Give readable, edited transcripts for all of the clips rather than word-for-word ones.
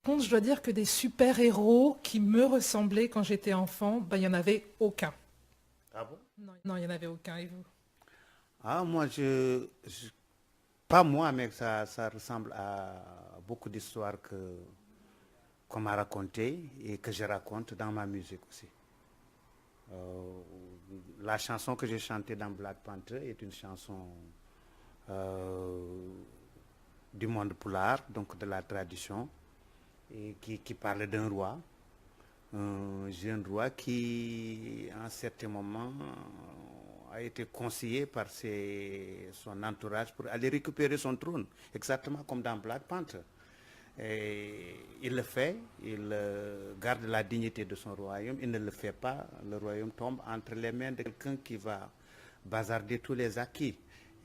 contre, je dois dire que des super-héros qui me ressemblaient quand j'étais enfant, ben, il n'y en avait aucun. Ah bon? Non, non, il n'y en avait aucun. Et vous? Ah, moi, pas moi, mais ça ressemble à beaucoup d'histoires qu'on m'a racontées et que je raconte dans ma musique aussi. Euh, la chanson que j'ai chantée dans Black Panther est une chanson euh, du monde poulard, donc de la tradition, et qui parle d'un roi, un jeune roi qui, à un certain moment, a été conseillé par son entourage pour aller récupérer son trône, exactement comme dans Black Panther. Et il le fait, il garde la dignité de son royaume, il ne le fait pas, le royaume tombe entre les mains de quelqu'un qui va bazarder tous les acquis.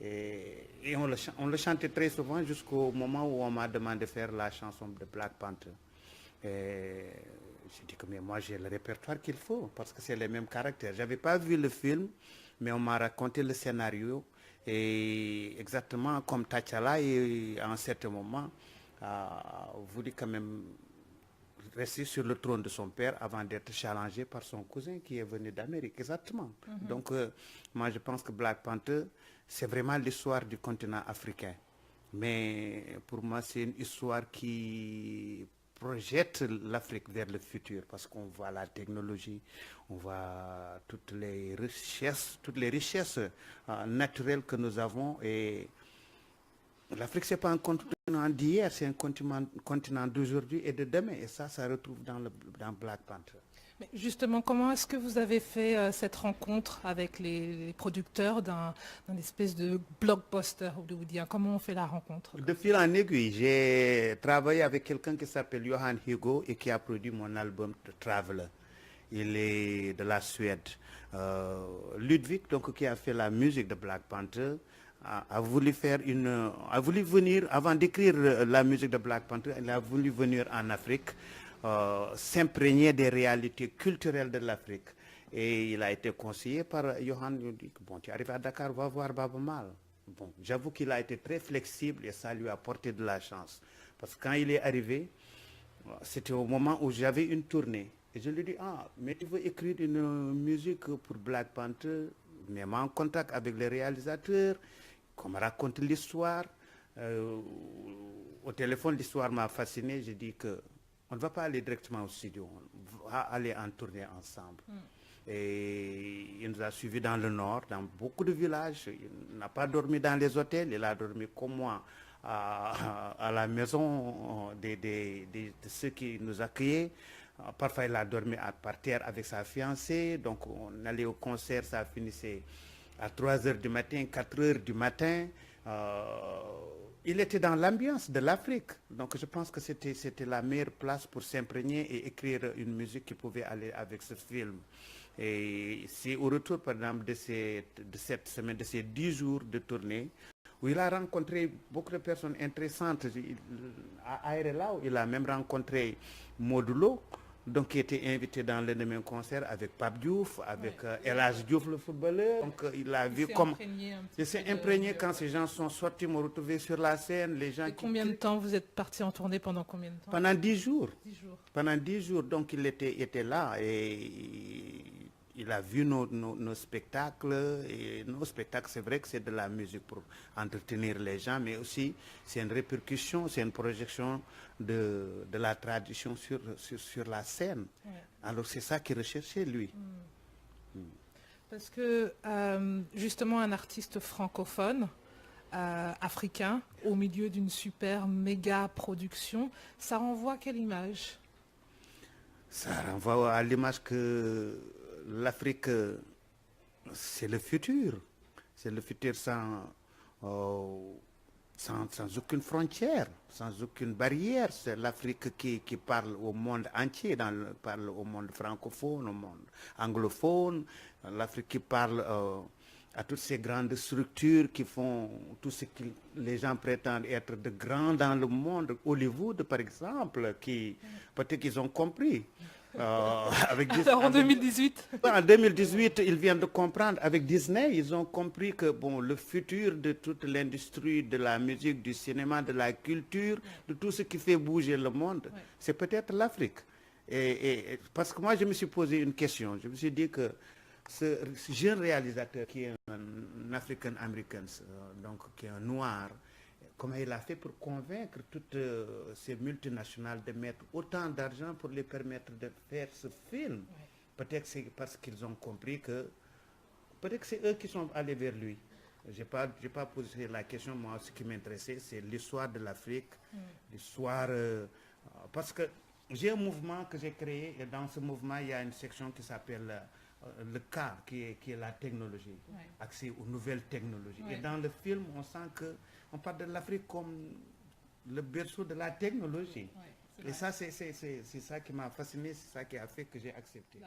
Et on le chantait très souvent jusqu'au moment où on m'a demandé de faire la chanson de Black Panther. Et j'ai dit que mais moi j'ai le répertoire qu'il faut parce que c'est les mêmes caractères. J'avais pas vu le film, mais on m'a raconté le scénario et exactement comme T'Challa et à un certain moment a voulu quand même rester sur le trône de son père avant d'être challengé par son cousin qui est venu d'Amérique. Exactement. Donc moi je pense que Black Panther c'est vraiment l'histoire du continent africain. Mais pour moi, c'est une histoire qui projette l'Afrique vers le futur parce qu'on voit la technologie, on voit toutes les richesses naturelles que nous avons. Et l'Afrique, ce n'est pas un continent d'hier, c'est un continent d'aujourd'hui et de demain. Et ça retrouve dans Black Panther. Mais justement, comment est-ce que vous avez fait cette rencontre avec les producteurs d'un espèce de blockbuster hollywoodien? Comment on fait la rencontre De comme fil en aiguille, j'ai travaillé avec quelqu'un qui s'appelle Johan Hugo et qui a produit mon album The Traveler. Il est de la Suède. Ludwig, donc, qui a fait la musique de Black Panther, a voulu a voulu venir, avant d'écrire la musique de Black Panther, il a voulu venir en Afrique, s'imprégner des réalités culturelles de l'Afrique. Et il a été conseillé par Johan. Il dit, bon, tu arrives à Dakar, va voir Baba Mal. Bon, j'avoue qu'il a été très flexible et ça lui a apporté de la chance. Parce que quand il est arrivé, c'était au moment où j'avais une tournée. Et je lui ai dit, ah, mais tu veux écrire une musique pour Black Panther, mets-moi en contact avec les réalisateurs, qu'on me raconte l'histoire. Euh, Au téléphone, l'histoire m'a fasciné. J'ai dit que on ne va pas aller directement au studio, on va aller en tournée ensemble. Et il nous a suivis dans le nord, dans beaucoup de villages. Il n'a pas dormi dans les hôtels, il a dormi comme moi à la maison de ceux qui nous accueillaient. Parfois, il a dormi par terre avec sa fiancée. Donc, on allait au concert, ça finissait à 3 heures du matin, 4 heures du matin. Il était dans l'ambiance de l'Afrique. Donc, je pense que c'était la meilleure place pour s'imprégner et écrire une musique qui pouvait aller avec ce film. Et c'est au retour, par exemple, de cette semaine, de ces 10 jours de tournée, où il a rencontré beaucoup de personnes intéressantes. À Aérelao, il a même rencontré Modulo, donc qui était invité dans le même concert avec Pape Diouf, avec El Hadj Diouf, le footballeur. Donc il a il vu s'est comme... imprégné un petit Il peu s'est imprégné quand ces gens sont sortis, me retrouver sur la scène, les gens Et qui... combien de temps vous êtes parti en tournée pendant combien de temps? Pendant 10 jours. 10 jours. Pendant 10 jours, donc il était là et il a vu nos spectacles. Et nos spectacles, c'est vrai que c'est de la musique pour entretenir les gens, mais aussi c'est une répercussion, c'est une projection de la tradition sur la scène. Ouais. Alors c'est ça qu'il recherchait, lui. Parce que justement un artiste francophone, africain, au milieu d'une super méga production, ça renvoie quelle image? Ça renvoie à l'image que l'Afrique, c'est le futur. C'est le futur euh, sans aucune frontière, sans aucune barrière. C'est l'Afrique qui parle au monde entier, parle au monde francophone, au monde anglophone. L'Afrique qui parle à toutes ces grandes structures qui font tout ce que les gens prétendent être de grands dans le monde. Hollywood, par exemple, qui peut-être qu'ils ont compris. avec Alors en 2018 En 2018, ils viennent de comprendre. Avec Disney, ils ont compris que bon, le futur de toute l'industrie de la musique, du cinéma, de la culture, de tout ce qui fait bouger le monde, c'est peut-être l'Afrique. Parce que moi, je me suis posé une question. Je me suis dit que ce jeune réalisateur qui est un African-American, donc qui est un noir, comment il a fait pour convaincre toutes ces multinationales de mettre autant d'argent pour les permettre de faire ce film? Peut-être c'est parce qu'ils ont compris que peut-être que c'est eux qui sont allés vers lui. Je n'ai pas posé la question. Moi, ce qui m'intéressait, c'est l'histoire de l'Afrique, l'histoire... parce que j'ai un mouvement que j'ai créé, et dans ce mouvement, il y a une section qui s'appelle le K, qui est la technologie, accès aux nouvelles technologies. Et dans le film, on sent qu'on parle de l'Afrique comme le berceau de la technologie. Et ça, c'est ça qui m'a fasciné, c'est ça qui a fait que j'ai accepté.